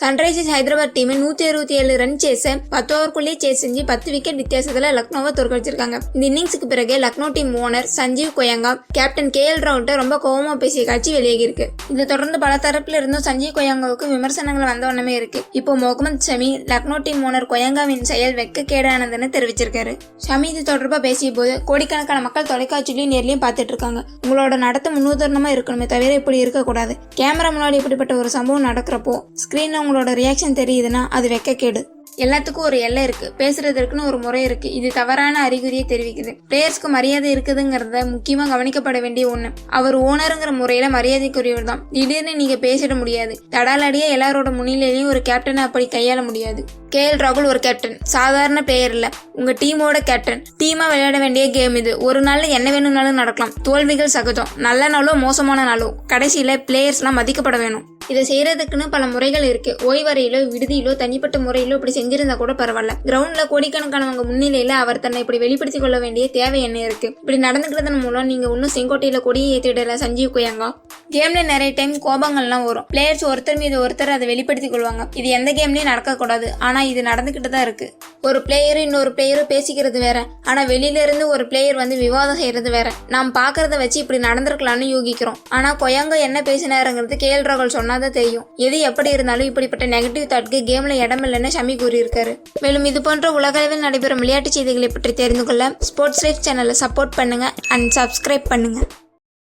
Sunrisers Hyderabad team 167 run chase 10 ஓவருக்குள்ளேயே chase செஞ்சு 10 wicket வித்தியாசத்துல லக்னோவை தோற்கடிச்சிருக்காங்க. இந்த இன்னிங்ஸுக்கு பிறகு Lucknow team owner Sanjiv Goenka captain KL ராகுல்ட்ட ரொம்ப கோபமா பேசிய காட்சி வெளியாகி இருக்கு. இதை தொடர்ந்து பல தரப்புல இருந்தும் சஞ்சீவ் கோயங்காவுக்கு விமர்சனங்கள் வந்த வண்ணமே இருக்கு. இப்போ முகமது ஷமி லக்னோ டீம் ஓனர் கோயங்காவின் செயல் வெட்கக்கேடானதுன்னு தெரிவிச்சிருக்காரு. ஷமி இது தொடர்பா பேசிய போது, கோடிக்கணக்கான மக்கள் தொலைக்காட்சியிலையும் நேர்லயும் பார்த்துட்டு இருக்காங்க. உங்களோட நடத்த முன்னுதாரணமா இருக்கணுமே தவிர இப்படி இருக்கக்கூடாது. கேமரா முன்னாடி இப்படிப்பட்ட ஒரு சம்பவம் நடக்கிறப்போ ஸ்கிரீன்ல உங்களோட ரியாக்ஷன் தெரியுதுன்னா அது வெட்கக்கேடு. எல்லாத்துக்கும் ஒரு எல்லை இருக்கு, பேசுறதுக்குன்னு ஒரு முறை இருக்கு. இது தவறான அறிகுறியை தெரிவிக்குது. பிளேயர்ஸ்க்கு மரியாதை இருக்குதுங்கிறத முக்கியமா கவனிக்கப்பட வேண்டிய ஒண்ணு. அவர் ஓனருங்கிற முறையில மரியாதைக்குரியவர் தான். திடீர்னு நீங்க பேசிட முடியாது. தடாலடியா எல்லாரோட முன்னிலையிலையும் ஒரு கேப்டனை அப்படி கையாள முடியாது. KL ராகுல் ஒரு கேப்டன், சாதாரண பிளேயர் இல்ல, உங்க டீமோட கேப்டன். டீமா விளையாட வேண்டிய கேம் இது. ஒரு நாள்ல என்ன வேணும்னாலும் நடக்கலாம். தோல்விகள் சகஜம். நல்ல நாளோ மோசமான நாளோ கடைசியில பிளேயர்ஸ்லாம் மதிக்கப்பட வேணும். இதை செய்யறதுக்குன்னு பல முறைகள் இருக்கு. ஓய்வறையிலோ விடுதியிலோ தனிப்பட்ட முறையிலோ இப்படி செஞ்சிருந்தா கூட பரவாயில்ல. கிரவுண்ட்ல கோடிக்கணக்கானவங்க முன்னிலையில அவர் தன்னை இப்படி வெளிப்படுத்திக் கொள்ள வேண்டிய தேவை என்ன இருக்கு? இப்படி நடந்துக்கிறதன் மூலம் நீங்க இன்னும் செங்கோட்டையில கொடியை ஏற்றிடல சஞ்சீவ் கோயங்கா. கேம்ல நிறைய டைம் கோபங்கள்லாம் வரும். பிளேயர்ஸ் ஒருத்தர் மீது ஒருத்தர் அதை வெளிப்படுத்திக் கொள்வாங்க. இது எந்த கேம்லயும் நடக்க கூடாது. ஆனா இது நடந்துகிட்டு தான் இருக்கு. ஒரு பிளேயரும் இன்னொரு பிளேயரும் பேசிக்கிறது வேற, ஆனா வெளியில இருந்து ஒரு பிளேயர் வந்து விவாதம் செய்யறது வேற. நாம் பாக்குறத வச்சு இப்படி நடந்திருக்கலாம்னு யூகிக்கிறோம். ஆனா கோயங்கா என்ன பேசினாருங்கிறது KL ராகுல் சொன்னாதான் தெரியும். எது எப்படி இருந்தாலும் இப்படிப்பட்ட நெகட்டிவ் தாட்க்கு கேம்ல இடம் இல்லைன்னு ஷமி கூறியிருக்காரு. மேலும் இது போன்ற உலகளவில் நடைபெறும் விளையாட்டு செய்திகளை பற்றி தெரிந்து கொள்ள ஸ்போர்ட்ஸ் லைஃப் சேனலை சப்போர்ட் பண்ணுங்க அண்ட் சப்ஸ்கிரைப் பண்ணுங்க.